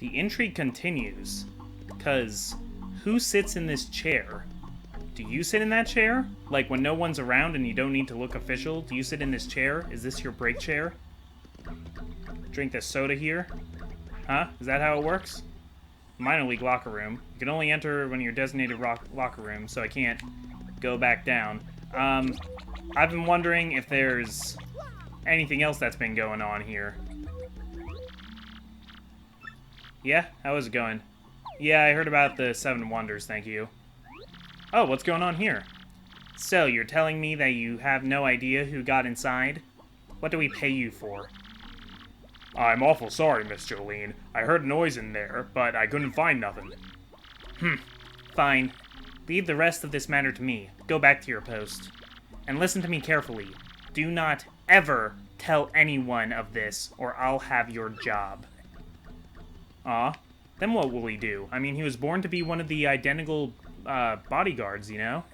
The intrigue continues. Because who sits in this chair? Do you sit in that chair? Like when no one's around and you don't need to look official, do you sit in this chair? Is this your break chair? Drink this soda here? Huh? Is that how it works? Minor league locker room. You can only enter when you're designated locker room, so I can't go back down. I've been wondering if there's anything else that's been going on here. Yeah? How is it going? Yeah, I heard about the 7 Wonders, thank you. Oh, what's going on here? So, you're telling me that you have no idea who got inside? What do we pay you for? I'm awful sorry, Miss Jolene. I heard a noise in there, but I couldn't find nothing. Fine. Leave the rest of this matter to me. Go back to your post. And listen to me carefully. Do not ever tell anyone of this, or I'll have your job. Aw. Then what will he do? I mean, he was born to be one of the identical, bodyguards, you know?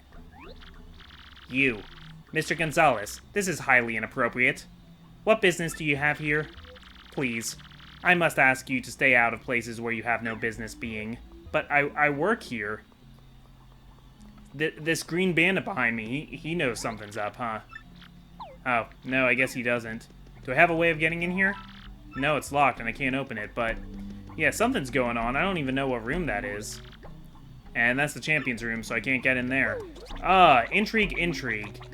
You. Mr. Gonzalez, this is highly inappropriate. What business do you have here? Please. I must ask you to stay out of places where you have no business being. But I work here. This green bandit behind me, he knows something's up, huh? Oh, no, I guess he doesn't. Do I have a way of getting in here? No, it's locked and I can't open it, but... yeah, something's going on. I don't even know what room that is. And that's the champion's room, so I can't get in there. Intrigue.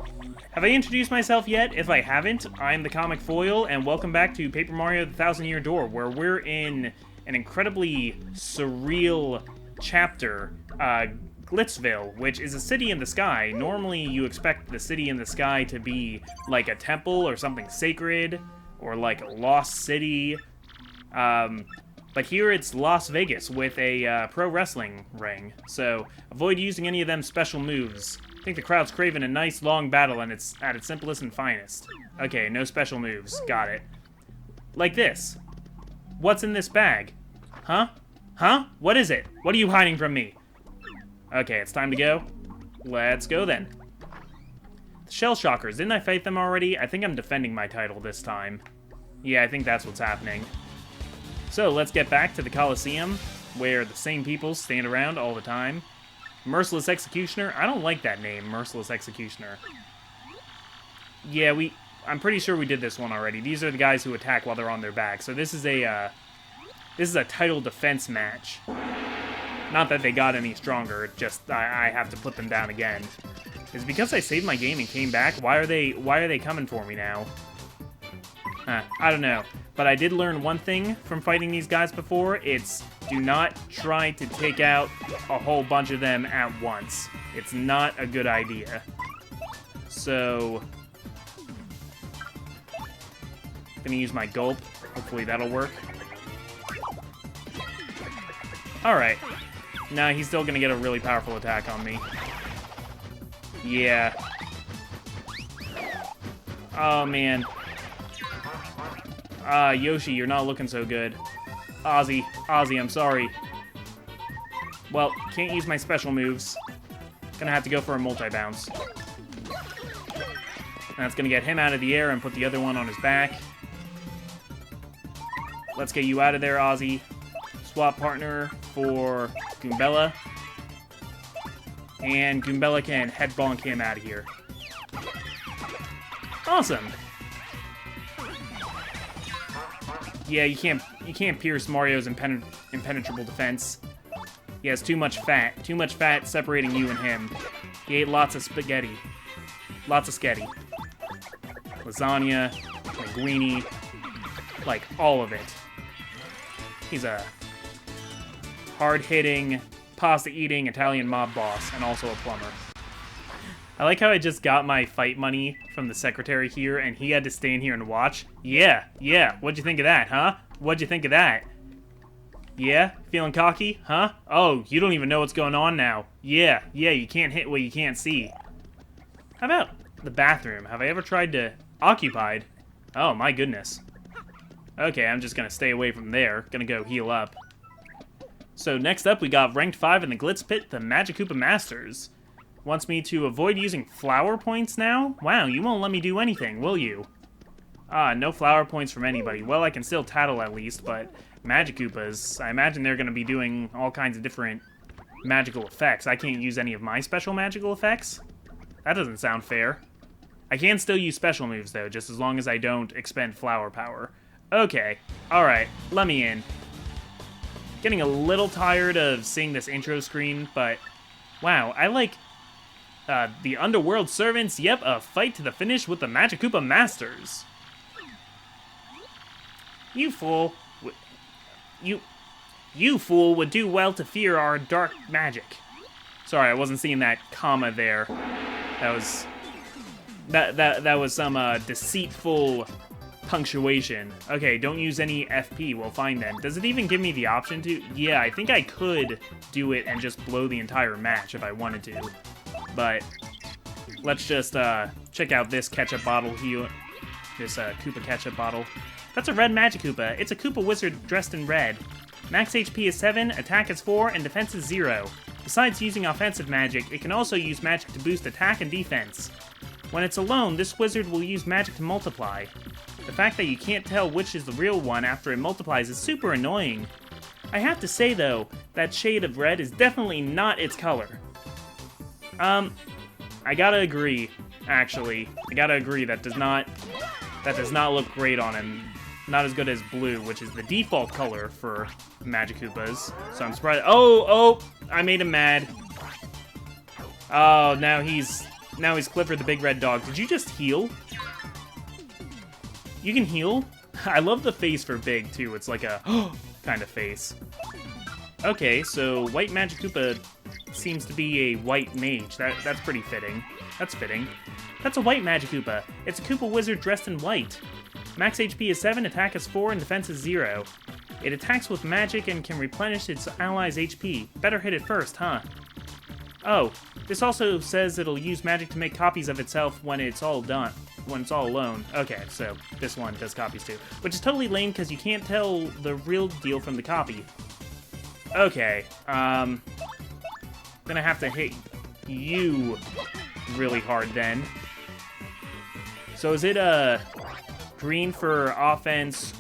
Have I introduced myself yet? If I haven't, I'm the Comic Foil, and welcome back to Paper Mario the Thousand-Year Door, where we're in an incredibly surreal chapter, Glitzville, which is a city in the sky. Normally, you expect the city in the sky to be like a temple or something sacred, or like a lost city. But here it's Las Vegas with a pro wrestling ring, so avoid using any of them special moves. I think the crowd's craving a nice long battle and it's at its simplest and finest. Okay, no special moves. Got it. Like this. What's in this bag? Huh? Huh? What is it? What are you hiding from me? Okay, it's time to go. Let's go then. The Shell Shockers, didn't I fight them already? I think I'm defending my title this time. Yeah, I think that's what's happening. So, let's get back to the Coliseum, where the same people stand around all the time. Merciless Executioner? I don't like that name, Merciless Executioner. Yeah, I'm pretty sure we did this one already. These are the guys who attack while they're on their back. So this is a title defense match. Not that they got any stronger, just I have to put them down again. Is it because I saved my game and came back? Why are they coming for me now? I don't know. But I did learn one thing from fighting these guys before. It's do not try to take out a whole bunch of them at once. It's not a good idea. So, I'm gonna use my gulp. Hopefully that'll work. Alright. Nah, he's still gonna get a really powerful attack on me. Yeah. Oh, man. Yoshi, you're not looking so good. Ozzy, I'm sorry. Well, can't use my special moves. Gonna have to go for a multi-bounce. That's gonna get him out of the air and put the other one on his back. Let's get you out of there, Ozzy. Swap partner for Goombella. And Goombella can head bonk him out of here. Awesome! Yeah, you can't pierce Mario's impenetrable defense. He has too much fat. Too much fat separating you and him. He ate lots of spaghetti. Lots of sketty. Lasagna, linguine, like all of it. He's a hard-hitting, pasta-eating Italian mob boss, and also a plumber. I like how I just got my fight money from the secretary here, and he had to stand here and watch. Yeah, what'd you think of that, huh? What'd you think of that? Yeah? Feeling cocky, huh? Oh, you don't even know what's going on now. Yeah, you can't hit what you can't see. How about the bathroom? Have I ever tried to... Occupied? Oh, my goodness. Okay, I'm just gonna stay away from there. Gonna go heal up. So next up, we got ranked 5 in the Glitz Pit, the Magic Koopa Masters. Wants me to avoid using flower points now? Wow, you won't let me do anything, will you? No flower points from anybody. Well, I can still tattle at least, but Magikoopas, I imagine they're going to be doing all kinds of different magical effects. I can't use any of my special magical effects? That doesn't sound fair. I can still use special moves, though, just as long as I don't expend flower power. Okay, alright, let me in. Getting a little tired of seeing this intro screen, but wow, I like the Underworld Servants. Yep, a fight to the finish with the Magikoopa Masters. You fool. You fool would do well to fear our dark magic. Sorry, I wasn't seeing that comma there. That was some deceitful punctuation. Okay, don't use any FP. Well, fine then. Does it even give me the option to? Yeah, I think I could do it and just blow the entire match if I wanted to. But let's just check out this ketchup bottle here. This Koopa ketchup bottle. That's a red Magikoopa. It's a Koopa wizard dressed in red. Max HP is 7, attack is 4, and defense is 0. Besides using offensive magic, it can also use magic to boost attack and defense. When it's alone, this wizard will use magic to multiply. The fact that you can't tell which is the real one after it multiplies is super annoying. I have to say though, that shade of red is definitely not its color. I gotta agree, actually. I gotta agree, that does not look great on him. Not as good as blue, which is the default color for Magikoopas. So I'm surprised. Oh, I made him mad. Oh, now he's Clifford the Big Red Dog. Did you just heal? You can heal? I love the face for Big, too. It's like a kind of face. Okay, so White Magikoopa seems to be a white mage. That's pretty fitting. That's fitting. That's a White Magikoopa. It's a Koopa wizard dressed in white. Max HP is 7, attack is 4, and defense is 0. It attacks with magic and can replenish its allies' HP. Better hit it first, huh? Oh, this also says it'll use magic to make copies of itself when it's all alone. Okay, so this one does copies too. Which is totally lame because you can't tell the real deal from the copy. Okay, gonna have to hit you really hard then. So is it green for offense,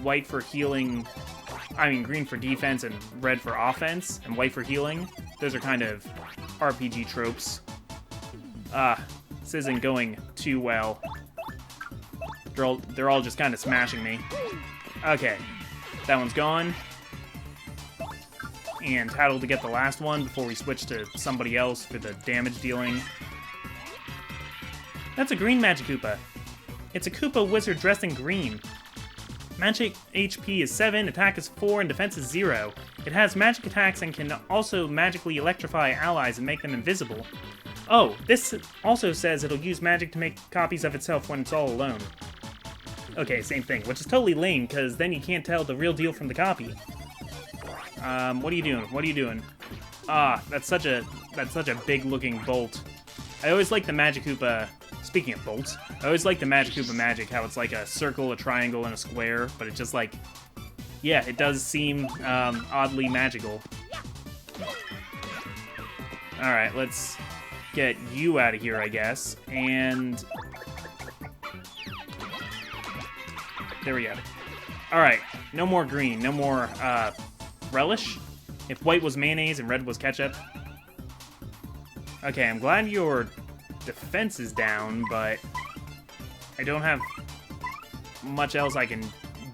white for healing? I mean, green for defense and red for offense, and white for healing? Those are kind of RPG tropes. This isn't going too well. They're all just kind of smashing me. Okay, that one's gone. And Tattle to get the last one before we switch to somebody else for the damage dealing. That's a green Magikoopa. It's a Koopa wizard dressed in green. Magic HP is 7, attack is 4, and defense is 0. It has magic attacks and can also magically electrify allies and make them invisible. Oh, this also says it'll use magic to make copies of itself when it's all alone. Okay, same thing, which is totally lame, because then you can't tell the real deal from the copy. What are you doing? What are you doing? That's such a big-looking bolt. I always like the Magikoopa. Speaking of bolts, I always like the Magikoopa magic, how it's like a circle, a triangle, and a square, but it's just like, yeah, it does seem oddly magical. Alright, let's get you out of here, I guess, and there we go. Alright, no more green, no more relish. If white was mayonnaise and red was ketchup. Okay, I'm glad your defense is down, but I don't have much else I can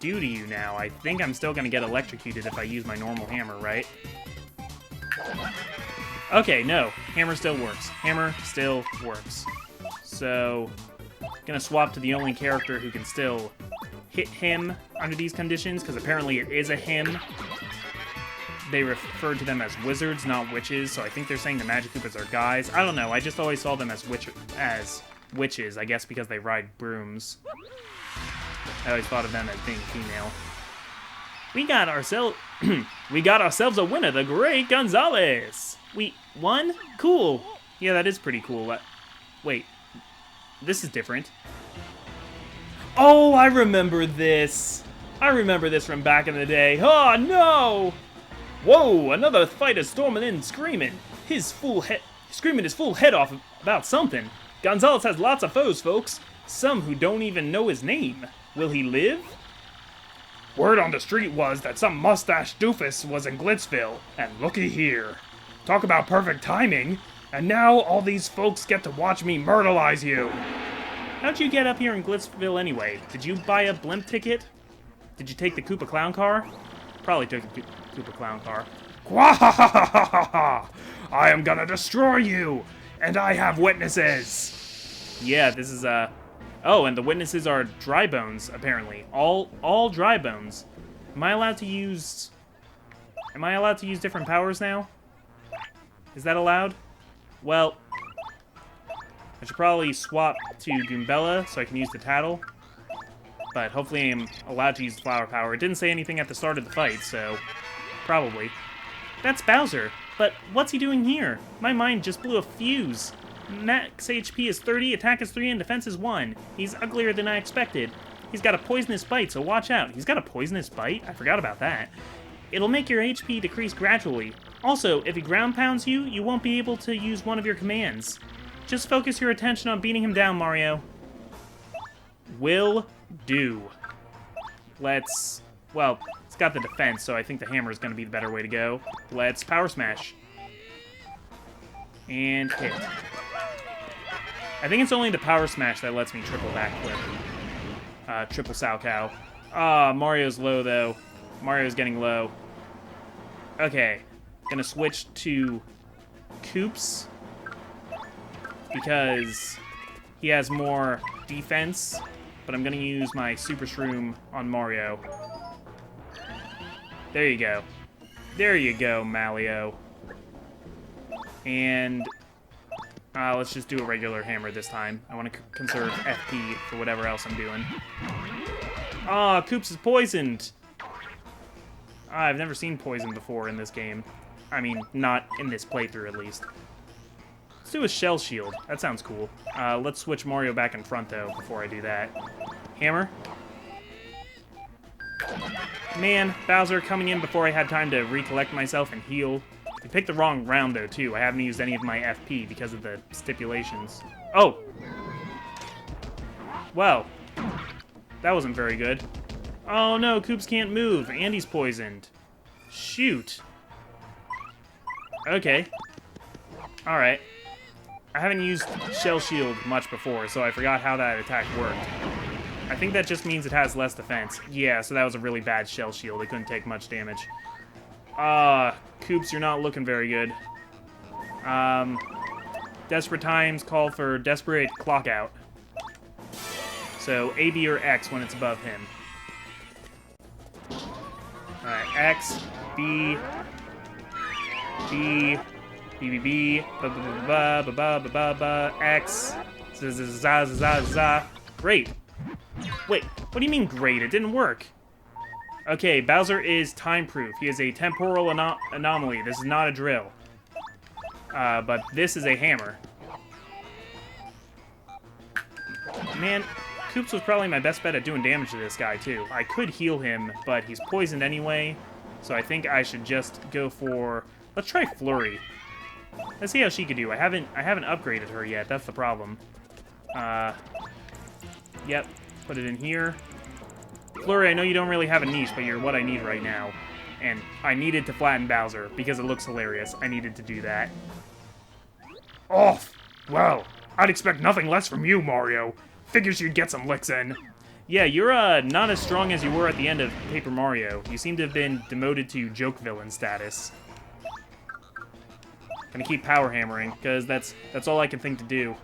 do to you now. I think I'm still gonna get electrocuted if I use my normal hammer, right? Okay, no. Hammer still works. Hammer still works. So, gonna swap to the only character who can still hit him under these conditions, because apparently it is a him. They refer to them as wizards, not witches, so I think they're saying the Magikoopas are guys. I don't know, I just always saw them as witches, I guess because they ride brooms. I always thought of them as being female. We got ourselves a winner, the great Gonzalez! We won? Cool! Yeah, that is pretty cool. Wait, this is different. Oh, I remember this! I remember this from back in the day. Oh, no! Whoa, another fighter storming in screaming his full head off about something. Gonzalez has lots of foes, folks. Some who don't even know his name. Will he live? Word on the street was that some mustache doofus was in Glitzville, and looky here. Talk about perfect timing, and now all these folks get to watch me myrtleize you. How'd you get up here in Glitzville anyway? Did you buy a blimp ticket? Did you take the Koopa Clown car? Probably took the Koopa Clown car. Quahahahaha! I am gonna destroy you, and I have witnesses. Yeah, this is Oh, and the witnesses are dry bones, apparently. All dry bones. Am I allowed to use different powers now? Is that allowed? Well, I should probably swap to Goombella so I can use the tattle. But hopefully I'm allowed to use the flower power. It didn't say anything at the start of the fight, so probably. That's Bowser, but what's he doing here? My mind just blew a fuse. Max HP is 30, attack is 3, and defense is 1. He's uglier than I expected. He's got a poisonous bite, so watch out. He's got a poisonous bite? I forgot about that. It'll make your HP decrease gradually. Also, if he ground pounds you, you won't be able to use one of your commands. Just focus your attention on beating him down, Mario. Will do. Well, it's got the defense, so I think the hammer is going to be the better way to go. Let's power smash. And hit. I think it's only the power smash that lets me triple backflip. Triple Sao Cow. Mario's low, though. Mario's getting low. Okay. Gonna switch to Koops. Because he has more defense. But I'm gonna use my Super Shroom on Mario. There you go. There you go, Malio. And let's just do a regular hammer this time. I want to conserve FP for whatever else I'm doing. Koops is poisoned. I've never seen poison before in this game. I mean, not in this playthrough, at least. Let's do a shell shield. That sounds cool. Let's switch Mario back in front, though, before I do that. Hammer. Man, Bowser coming in before I had time to recollect myself and heal. I picked the wrong round, though, too. I haven't used any of my FP because of the stipulations. Oh! Well, that wasn't very good. Oh, no, Koops can't move. And he's poisoned. Shoot. Okay. Alright. I haven't used Shell Shield much before, so I forgot how that attack worked. I think that just means it has less defense. Yeah, so that was a really bad Shell Shield. It couldn't take much damage. Koops, you're not looking very good. Desperate times call for desperate clock out. So, A, B, or X when it's above him. Alright, X, B, B, B, B, B, ba, ba, ba, ba, ba, ba, ba, X, za, za, za, za, za. Great. Wait, what do you mean great? It didn't work. Okay, Bowser is time-proof. He is a temporal anomaly. This is not a drill. But this is a hammer. Man, Koops was probably my best bet at doing damage to this guy, too. I could heal him, but he's poisoned anyway. So I think I should just go for... Let's try Flurry. Let's see how she could do. I haven't upgraded her yet. That's the problem. Yep. Put it in here. Flurry, I know you don't really have a niche, but you're what I need right now. And I needed to flatten Bowser, because it looks hilarious. I needed to do that. Off! Well, I'd expect nothing less from you, Mario. Figures you'd get some licks in. Yeah, you're not as strong as you were at the end of Paper Mario. You seem to have been demoted to joke villain status. Gonna keep power hammering, because that's all I can think to do.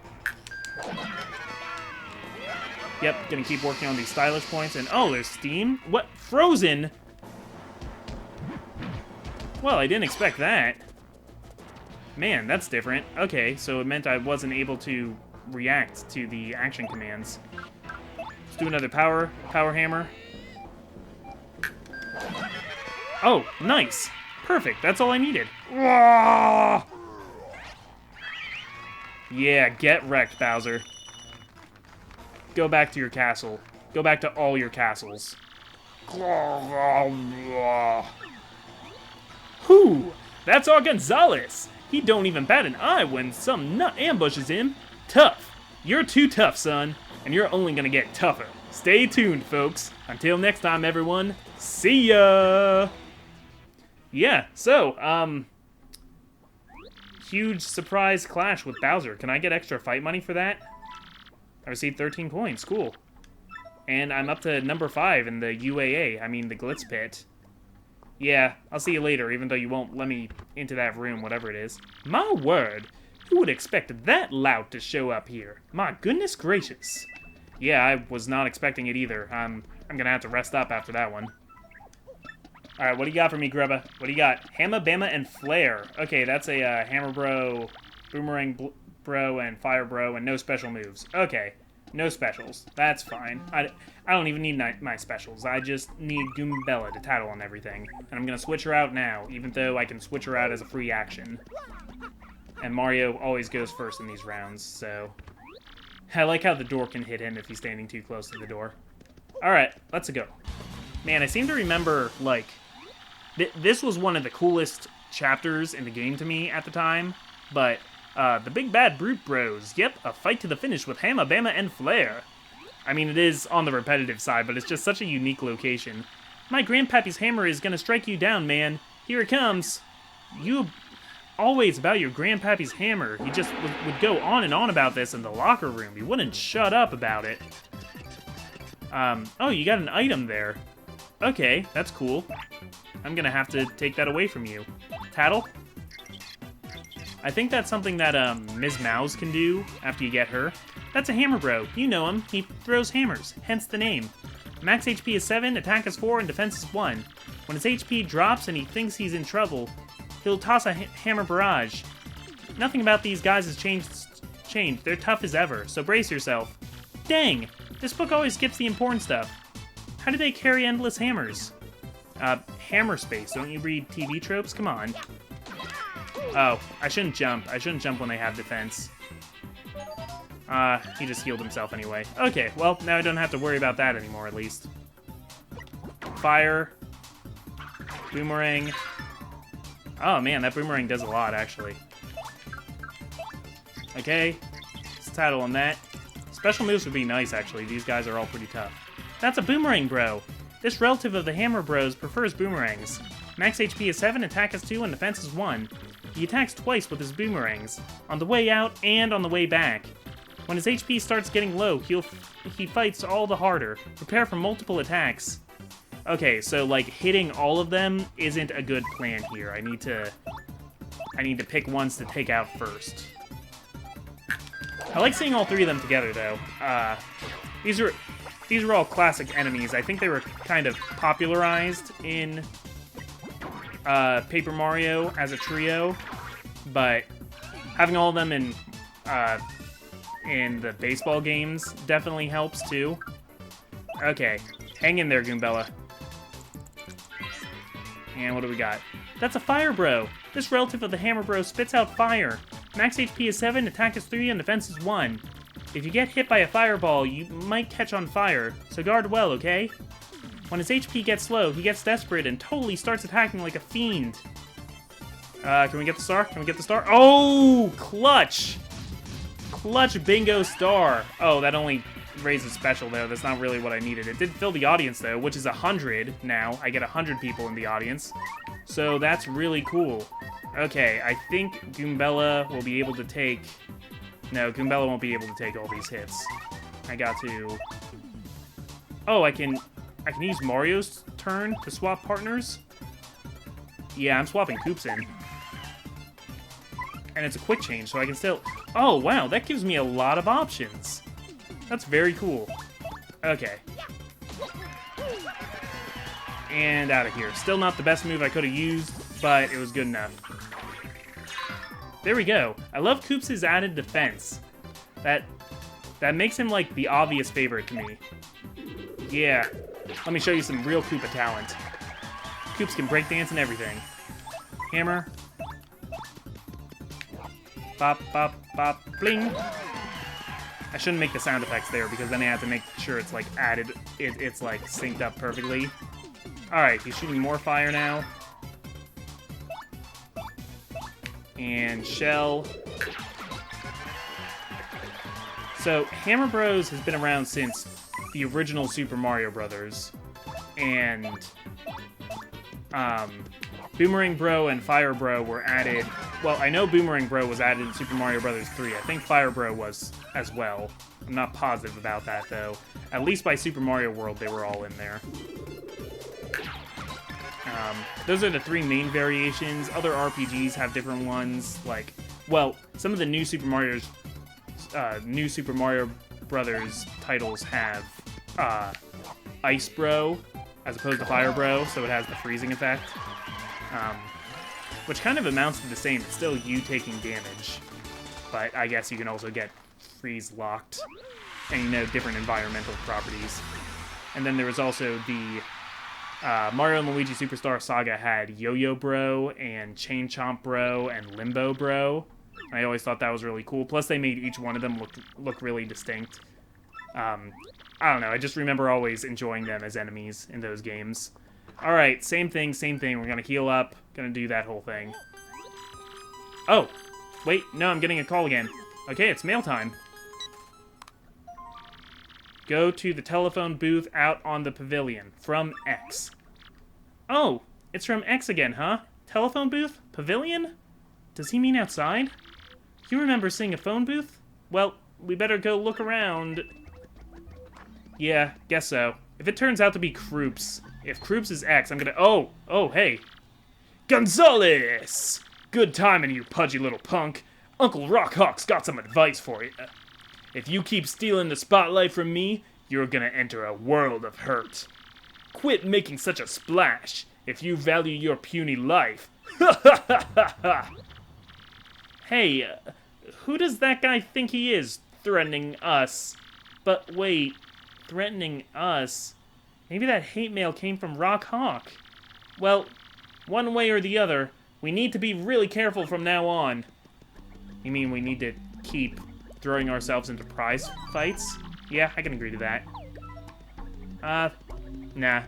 Yep, gonna keep working on these stylish points, and oh, there's steam? What? Frozen? Well, I didn't expect that. Man, that's different. Okay, so it meant I wasn't able to react to the action commands. Let's do another power hammer. Oh, nice! Perfect, that's all I needed. Yeah, get wrecked, Bowser. Go back to your castle. Go back to all your castles. Whew! That's our Gonzalez! He don't even bat an eye when some nut ambushes him. Tough. You're too tough, son. And you're only gonna get tougher. Stay tuned, folks. Until next time, everyone. See ya! Yeah, so, huge surprise clash with Bowser. Can I get extra fight money for that? I received 13 coins. Cool. And I'm up to number 5 in the UAA. I mean, the Glitz Pit. Yeah, I'll see you later, even though you won't let me into that room, whatever it is. My word! Who would expect that lout to show up here? My goodness gracious. Yeah, I was not expecting it either. I'm gonna have to rest up after that one. Alright, what do you got for me, Grubba? What do you got? Hammer, Bama, and Flare. Okay, that's a Hammer Bro, Boomerang Bro, and Fire Bro, and no special moves. Okay, no specials. That's fine. I don't even need my specials. I just need Goombella to tattle on everything. And I'm gonna switch her out now, even though I can switch her out as a free action. And Mario always goes first in these rounds, so... I like how the door can hit him if he's standing too close to the door. Alright, let's go. Man, I seem to remember, like... This was one of the coolest chapters in the game to me at the time, but the Big Bad Brute Bros, yep, a fight to the finish with Hammer, Bama, and Flare. I mean, it is on the repetitive side, but it's just such a unique location. My grandpappy's hammer is gonna strike you down, man. Here it comes. You always about your grandpappy's hammer. He just would go on and on about this in the locker room. He wouldn't shut up about it. Oh, you got an item there. Okay, that's cool. I'm gonna have to take that away from you. Tattle? I think that's something that Ms. Mouse can do after you get her. That's a Hammer Bro. You know him. He throws hammers, hence the name. Max HP is 7, attack is 4, and defense is 1. When his HP drops and he thinks he's in trouble, he'll toss a hammer barrage. Nothing about these guys has changed. They're tough as ever, so brace yourself. Dang! This book always skips the important stuff. How do they carry endless hammers? Hammer space. Don't you read TV tropes? Come on. Oh, I shouldn't jump. I shouldn't jump when they have defense. He just healed himself anyway. Okay, well, now I don't have to worry about that anymore, at least. Fire. Boomerang. Oh, man, that boomerang does a lot, actually. Okay. Let's tattle on that. Special moves would be nice, actually. These guys are all pretty tough. That's a Boomerang Bro. This relative of the Hammer Bros prefers boomerangs. Max HP is 7, attack is 2, and defense is 1. He attacks twice with his boomerangs, on the way out and on the way back. When his HP starts getting low, he fights all the harder. Prepare for multiple attacks. Okay, so like hitting all of them isn't a good plan here. I need to pick ones to take out first. I like seeing all 3 of them together though. These are all classic enemies. I think they were kind of popularized in Paper Mario as a trio, but having all of them in the baseball games definitely helps too. Okay, hang in there, Goombella. And what do we got? That's a Fire Bro. This relative of the Hammer Bro spits out fire. Max HP is 7, attack is 3, and defense is 1. If you get hit by a fireball, you might catch on fire, so guard well, okay? When his HP gets low, he gets desperate and totally starts attacking like a fiend. Can we get the star? Can we get the star? Oh, clutch! Clutch bingo star. Oh, that only raises special, though. That's not really what I needed. It did fill the audience, though, which is 100 now. I get 100 people in the audience. So that's really cool. Okay, I think Goombella will be able to take... No, Goombella won't be able to take all these hits. I got to... Oh, I can use Mario's turn to swap partners? Yeah, I'm swapping Koops in. And it's a quick change, so I can still... Oh, wow, that gives me a lot of options. That's very cool. Okay. And out of here. Still not the best move I could have used, but it was good enough. There we go. I love Koops' added defense. That makes him, like, the obvious favorite to me. Yeah. Let me show you some real Koopa talent. Koops can breakdance and everything. Hammer. Bop, bop, bop, bling. I shouldn't make the sound effects there, because then I have to make sure it's, like, added. It's, like, synced up perfectly. Alright, he's shooting more fire now. And Shell. So, Hammer Bros has been around since the original Super Mario Brothers. And Boomerang Bro and Fire Bro were added. Well, I know Boomerang Bro was added in Super Mario Bros. 3. I think Fire Bro was as well. I'm not positive about that, though. At least by Super Mario World, they were all in there. Those are the 3 main variations. Other RPGs have different ones. Like, well, some of the new Super Mario Brothers titles have Ice Bro as opposed to Fire Bro, so it has the freezing effect. Which kind of amounts to the same. It's still you taking damage, but I guess you can also get freeze locked and, you know, different environmental properties. And then there was also the Mario and Luigi Superstar Saga had Yo-Yo Bro and Chain Chomp Bro and Limbo Bro. I always thought that was really cool. Plus, they made each one of them look really distinct. I don't know. I just remember always enjoying them as enemies in those games. All right, same thing, same thing. We're gonna heal up. Gonna do that whole thing. Oh, wait. No, I'm getting a call again. Okay, it's mail time. Go to the telephone booth out on the pavilion. From X. Oh, it's from X again, huh? Telephone booth? Pavilion? Does he mean outside? You remember seeing a phone booth? Well, we better go look around. Yeah, guess so. If it turns out to be Kroops. If Kroops is X, I'm gonna... Oh, hey. Gonzalez! Good timing, you pudgy little punk. Uncle Rockhawk's got some advice for you. If you keep stealing the spotlight from me, you're gonna enter a world of hurt. Quit making such a splash if you value your puny life. Ha ha ha ha ha! Hey, who does that guy think he is, threatening us? But wait, threatening us? Maybe that hate mail came from Rock Hawk. Well, one way or the other, we need to be really careful from now on. You mean we need to keep throwing ourselves into prize fights? Yeah, I can agree to that. Nah.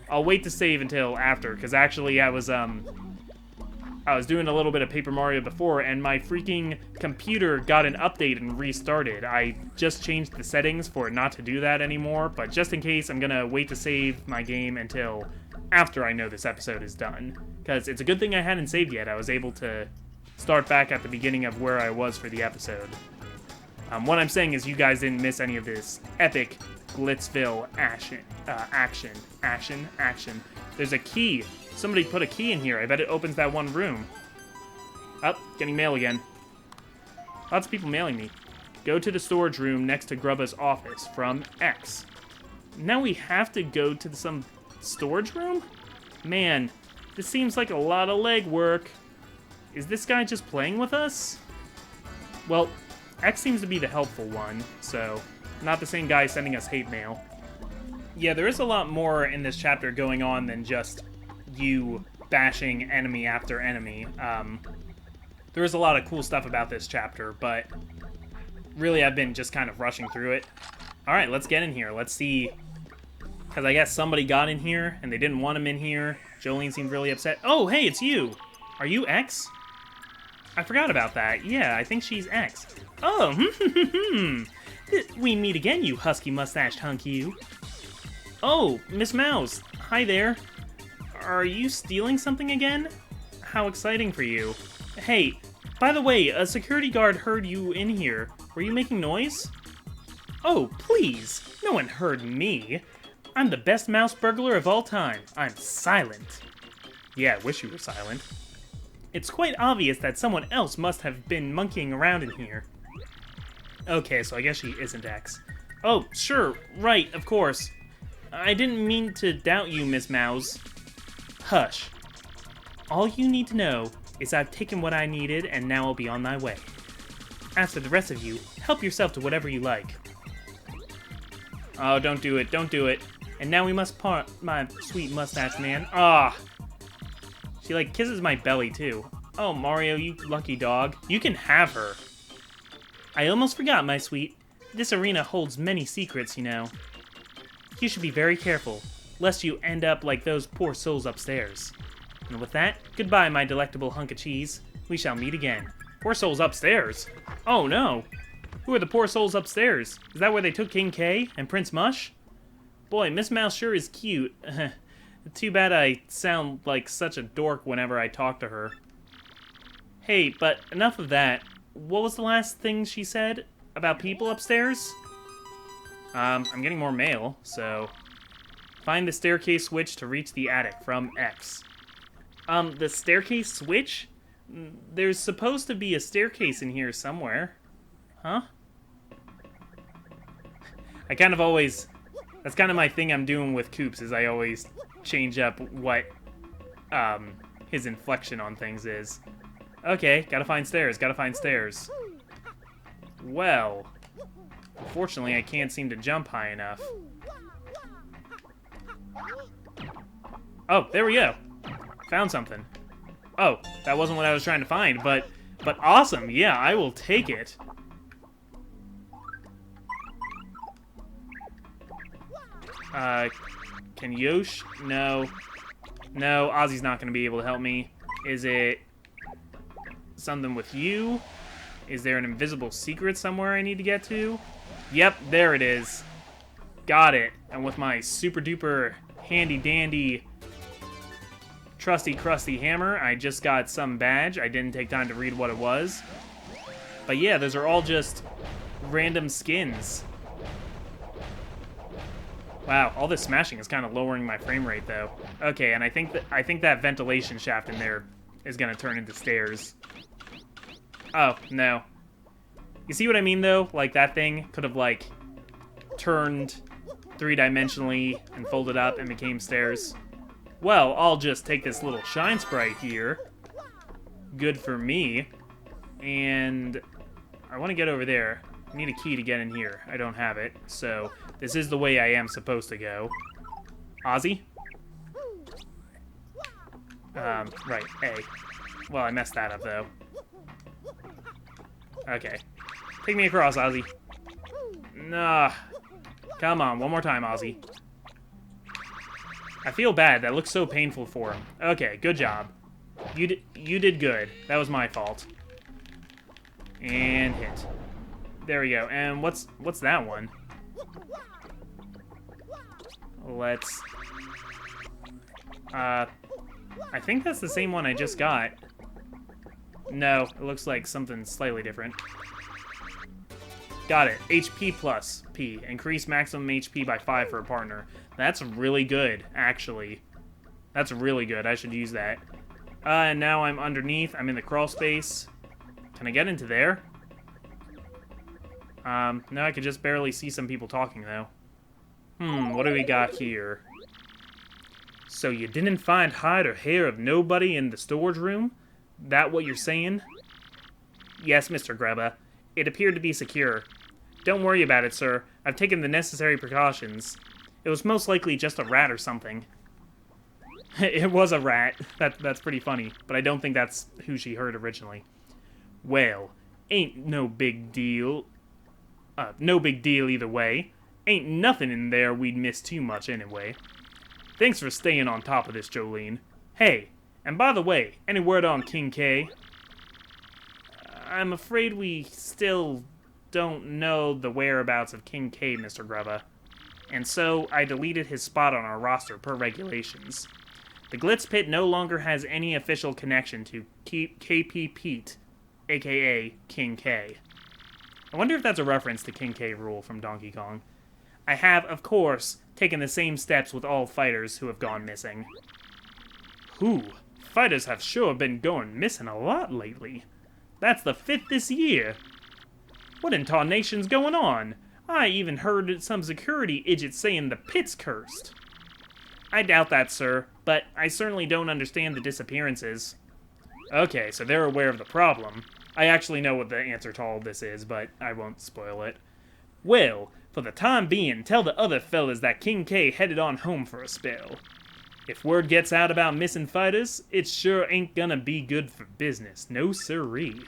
I'll wait to save until after, because actually I was doing a little bit of Paper Mario before, and my freaking computer got an update and restarted. I just changed the settings for it not to do that anymore, but just in case, I'm gonna wait to save my game until after I know this episode is done. Because it's a good thing I hadn't saved yet. I was able to start back at the beginning of where I was for the episode. What I'm saying is you guys didn't miss any of this epic Glitzville action. There's a key. Somebody put a key in here. I bet it opens that one room. Oh, getting mail again. Lots of people mailing me. Go to the storage room next to Grubba's office from X. Now we have to go to some storage room? Man, this seems like a lot of legwork. Is this guy just playing with us? Well, X seems to be the helpful one, so not the same guy sending us hate mail. Yeah, there is a lot more in this chapter going on than just you bashing enemy after enemy. There is a lot of cool stuff about this chapter, but really I've been just kind of rushing through it. Alright, let's get in here. Let's see. Because I guess somebody got in here, and they didn't want him in here. Jolene seemed really upset. Oh, hey, it's you! Are you X? I forgot about that. Yeah, I think she's X. Oh, we meet again, you husky-mustached hunk, you. Oh, Miss Mouse. Hi there. Are you stealing something again? How exciting for you. Hey, by the way, a security guard heard you in here. Were you making noise? Oh, please. No one heard me. I'm the best mouse burglar of all time. I'm silent. Yeah, I wish you were silent. It's quite obvious that someone else must have been monkeying around in here. Okay, so I guess she isn't X. Oh, sure, right, of course. I didn't mean to doubt you, Miss Mouse. Hush. All you need to know is I've taken what I needed and now I'll be on my way. As for the rest of you, help yourself to whatever you like. Oh, don't do it, don't do it. And now we must part, my sweet mustache man. Ah! She, like, kisses my belly, too. Oh, Mario, you lucky dog. You can have her. I almost forgot, my sweet. This arena holds many secrets, you know. You should be very careful, lest you end up like those poor souls upstairs. And with that, goodbye, my delectable hunk of cheese. We shall meet again. Poor souls upstairs? Oh, no. Who are the poor souls upstairs? Is that where they took King K and Prince Mush? Boy, Miss Mouse sure is cute. Too bad I sound like such a dork whenever I talk to her. Hey, but enough of that. What was the last thing she said about people upstairs? I'm getting more mail, so... Find the staircase switch to reach the attic from X. The staircase switch? There's supposed to be a staircase in here somewhere. Huh? I kind of always... That's kind of my thing I'm doing with Coops, is I always change up what his inflection on things is. Okay, gotta find stairs, gotta find stairs. Well, unfortunately I can't seem to jump high enough. Oh, there we go. Found something. Oh, that wasn't what I was trying to find, but awesome. Yeah, I will take it. Can Yosh? No. No, Ozzy's not going to be able to help me. Is it something with you? Is there an invisible secret somewhere I need to get to? Yep, there it is. Got it. And with my super duper handy dandy trusty crusty hammer, I just got some badge. I didn't take time to read what it was. But yeah, those are all just random skins. Wow, all this smashing is kind of lowering my frame rate, though. Okay, and I think that ventilation shaft in there is gonna turn into stairs. Oh, no. You see what I mean, though? Like, that thing could have, like, turned three-dimensionally and folded up and became stairs. Well, I'll just take this little shine sprite here. Good for me. And I want to get over there. I need a key to get in here. I don't have it, so this is the way I am supposed to go. Ozzy? Right, A. Well, I messed that up, though. Okay. Take me across, Ozzy. Nah. Come on, one more time, Ozzy. I feel bad. That looks so painful for him. Okay, good job. You did good. That was my fault. And hit. There we go. And what's that one? Let's... I think that's the same one I just got. No, it looks like something slightly different. Got it. HP plus P. Increase maximum HP by 5 for a partner. That's really good, actually. That's really good. I should use that. And now I'm underneath. I'm in the crawl space. Can I get into there? No, I could just barely see some people talking, though. What do we got here? So you didn't find hide or hair of nobody in the storage room? That what you're saying? Yes, Mr. Greba. It appeared to be secure. Don't worry about it, sir. I've taken the necessary precautions. It was most likely just a rat or something. It was a rat. That's pretty funny, but I don't think that's who she heard originally. Well, ain't no big deal. No big deal either way. Ain't nothing in there we'd miss too much anyway. Thanks for staying on top of this, Jolene. Hey, and by the way, any word on King K? I'm afraid we still don't know the whereabouts of King K, Mr. Greba. And so, I deleted his spot on our roster per regulations. The Glitz Pit no longer has any official connection to KP Pete, aka King K. I wonder if that's a reference to King K. Rool from Donkey Kong. I have, of course, taken the same steps with all fighters who have gone missing. Whew, fighters have sure been going missing a lot lately. That's the 5th this year. What in tarnation's going on? I even heard some security idiots saying the pit's cursed. I doubt that, sir, but I certainly don't understand the disappearances. Okay, so they're aware of the problem. I actually know what the answer to all this is, but I won't spoil it. Well, for the time being, tell the other fellas that King K headed on home for a spell. If word gets out about missing fighters, it sure ain't gonna be good for business, no siree.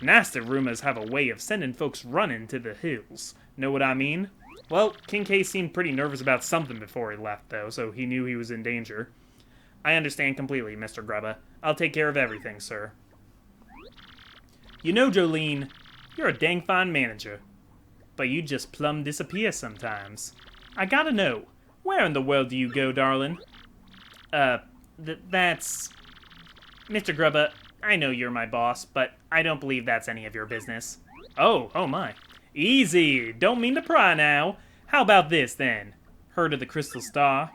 Nasty rumors have a way of sending folks running to the hills. Know what I mean? Well, King K seemed pretty nervous about something before he left, though, so he knew he was in danger. I understand completely, Mr. Greba. I'll take care of everything, sir. You know, Jolene, you're a dang fine manager. But you just plumb disappear sometimes. I gotta know, where in the world do you go, darling? That's... Mr. Grubba, I know you're my boss, but I don't believe that's any of your business. Oh my. Easy! Don't mean to pry now. How about this, then? Heard of the Crystal Star?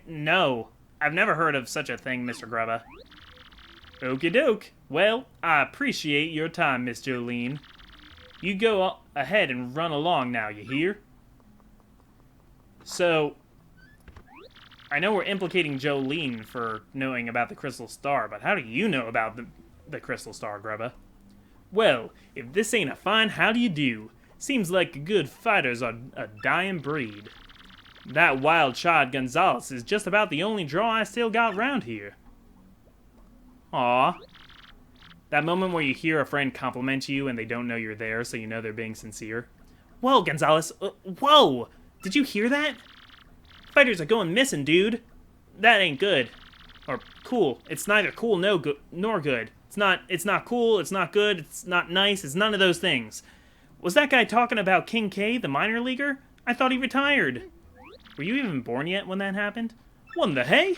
No. I've never heard of such a thing, Mr. Grubba. Okie doke. Well, I appreciate your time, Miss Jolene. You go ahead and run along now, you hear? So, I know we're implicating Jolene for knowing about the Crystal Star, but how do you know about the Crystal Star, Grubba? Well, if this ain't a fine how do you do. Seems like good fighters are a dying breed. That wild child Gonzalez is just about the only draw I still got round here. Aw. That moment where you hear a friend compliment you and they don't know you're there, so you know they're being sincere. Whoa, Gonzalez. Whoa! Did you hear that? Fighters are going missing, dude. That ain't good. Or cool. It's neither cool nor good. It's not cool, it's not good, it's not nice, it's none of those things. Was that guy talking about King K, the minor leaguer? I thought he retired. Were you even born yet when that happened? What in the hey?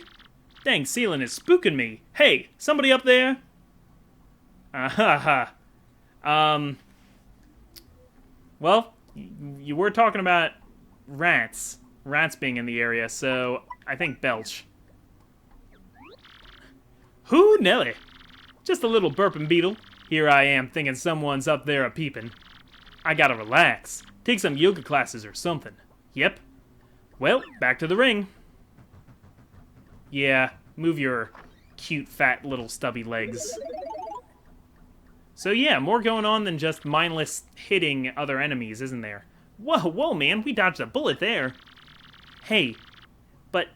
Dang ceiling is spooking me. Hey, somebody up there? Well, you were talking about rats. Rats being in the area, so I think belch. Whoo, Nelly. Just a little burping beetle. Here I am thinking someone's up there a-peeping. I gotta relax. Take some yoga classes or something. Yep. Well, back to the ring. Yeah, move your cute, fat, little stubby legs. So yeah, more going on than just mindless hitting other enemies, isn't there? Whoa, man, we dodged a bullet there. Hey, but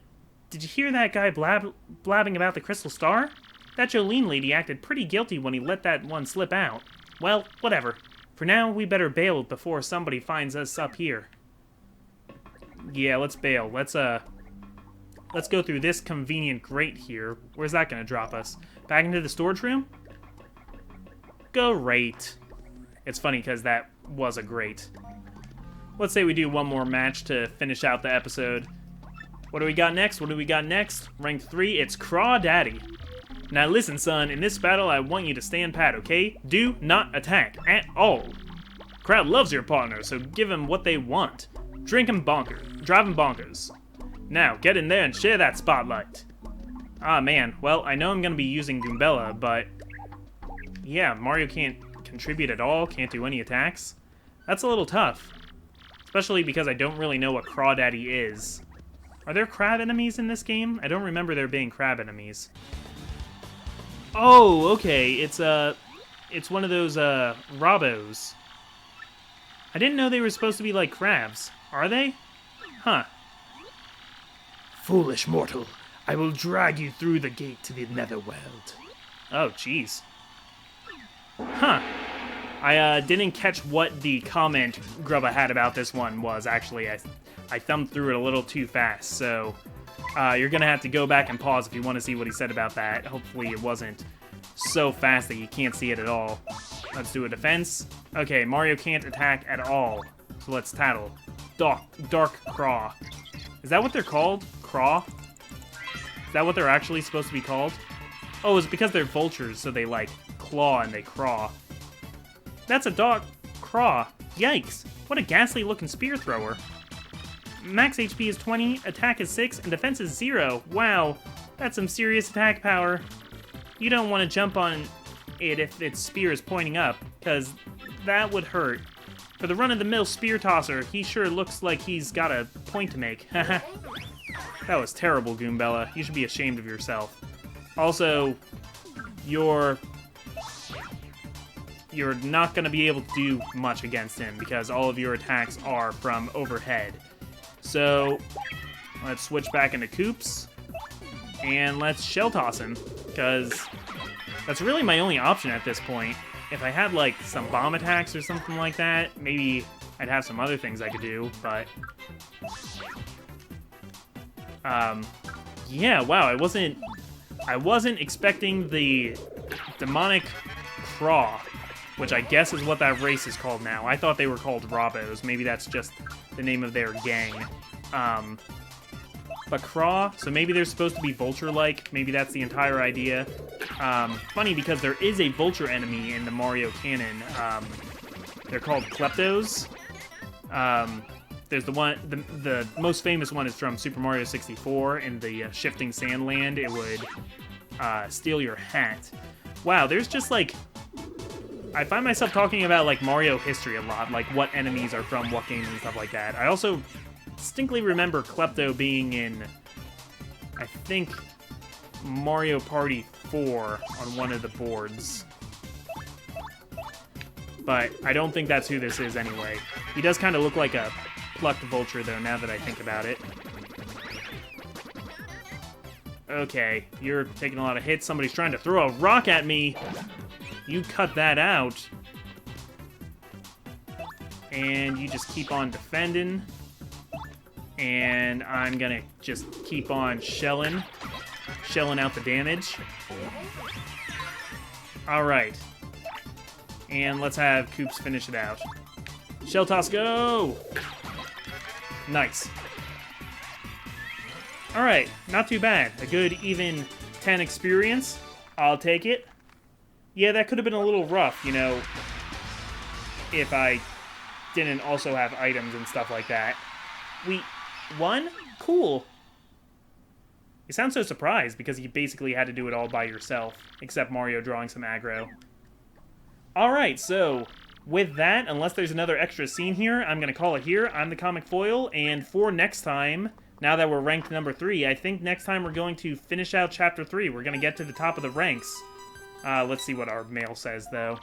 did you hear that guy blabbing about the Crystal Star? That Jolene lady acted pretty guilty when he let that one slip out. Well, whatever. For now, we better bail before somebody finds us up here. Yeah, let's bail. Let's go through this convenient grate here. Where's that gonna drop us? Back into the storage room? Great. It's funny because that was a grate. Let's say we do one more match to finish out the episode. What do we got next? Rank 3, it's Crawdaddy. Now listen, son, in this battle I want you to stand pat, okay? Do not attack at all. Crowd loves your partner, so give them what they want. Drive 'em bonkers. Now, get in there and share that spotlight. Ah, man, well, I know I'm gonna be using Goombella, but... yeah, Mario can't contribute at all, can't do any attacks. That's a little tough. Especially because I don't really know what Crawdaddy is. Are there crab enemies in this game? I don't remember there being crab enemies. Oh, okay, it's one of those, Robos. I didn't know they were supposed to be like crabs. Are they? Huh. Foolish mortal, I will drag you through the gate to the netherworld. Oh, jeez. Huh. I didn't catch what the comment Grubba had about this one was, actually. I thumbed through it a little too fast, so you're gonna have to go back and pause if you want to see what he said about that. Hopefully it wasn't so fast that you can't see it at all. Let's do a defense. Okay, Mario can't attack at all, so let's tattle. Dark Craw. Is that what they're called? Craw? Is that what they're actually supposed to be called? Oh, it's because they're vultures, so they, like, claw and they craw. That's a Dark Craw. Yikes. What a ghastly-looking spear thrower. Max HP is 20, attack is 6, and defense is 0. Wow, that's some serious attack power. You don't want to jump on it if its spear is pointing up, because that would hurt. For the run-of-the-mill spear tosser, he sure looks like he's got a point to make. Haha. That was terrible, Goombella. You should be ashamed of yourself. Also, you're not going to be able to do much against him, because all of your attacks are from overhead. So, let's switch back into Koops, and let's Shell Toss him, because that's really my only option at this point. If I had, like, some bomb attacks or something like that, maybe I'd have some other things I could do, but... yeah, wow, I wasn't expecting the demonic Craw, which I guess is what that race is called now. I thought they were called Robos. Maybe that's just the name of their gang. but craw, so maybe they're supposed to be vulture-like. Maybe that's the entire idea. Funny, because there is a vulture enemy in the Mario canon. They're called Kleptos. There's the one, the most famous one is from Super Mario 64. In the Shifting Sand Land, it would steal your hat. Wow, there's just like... I find myself talking about like Mario history a lot, like what enemies are from what games and stuff like that. I also distinctly remember Klepto being in, I think, Mario Party 4 on one of the boards. But I don't think that's who this is anyway. He does kind of look like a plucked vulture, though, now that I think about it. Okay, you're taking a lot of hits. Somebody's trying to throw a rock at me. You cut that out. And you just keep on defending. And I'm gonna just keep on shelling out the damage. Alright. And let's have Koops finish it out. Shell toss, go! Nice. Alright, not too bad. A good, even 10 experience. I'll take it. Yeah, that could have been a little rough, you know, if I didn't also have items and stuff like that. We won? Cool. You sound so surprised because you basically had to do it all by yourself, except Mario drawing some aggro. Alright, so with that, unless there's another extra scene here, I'm going to call it here. I'm the Comic Foil, and for next time, now that we're ranked number 3, I think next time we're going to finish out Chapter 3. We're going to get to the top of the ranks. Let's see what our mail says, though.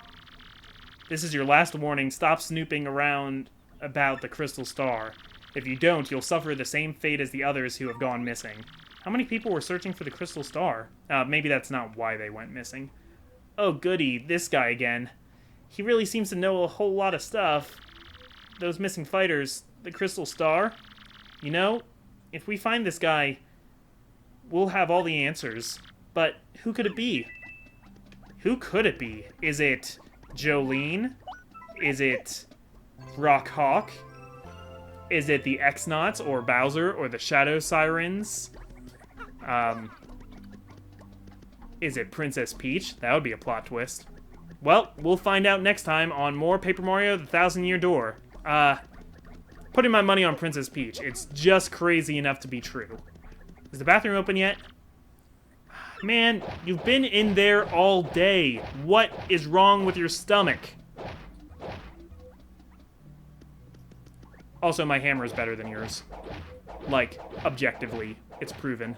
This is your last warning. Stop snooping around about the Crystal Star. If you don't, you'll suffer the same fate as the others who have gone missing. How many people were searching for the Crystal Star? Maybe that's not why they went missing. Oh, goody, this guy again. He really seems to know a whole lot of stuff. Those missing fighters, the Crystal Star. You know, if we find this guy, we'll have all the answers. But who could it be? Who could it be? Is it Jolene? Is it Rock Hawk? Is it the X-Nauts or Bowser or the Shadow Sirens? Is it Princess Peach? That would be a plot twist. Well, we'll find out next time on more Paper Mario: The Thousand-Year Door. Putting my money on Princess Peach. It's just crazy enough to be true. Is the bathroom open yet? Man, you've been in there all day. What is wrong with your stomach? Also, my hammer is better than yours. Like, objectively, it's proven.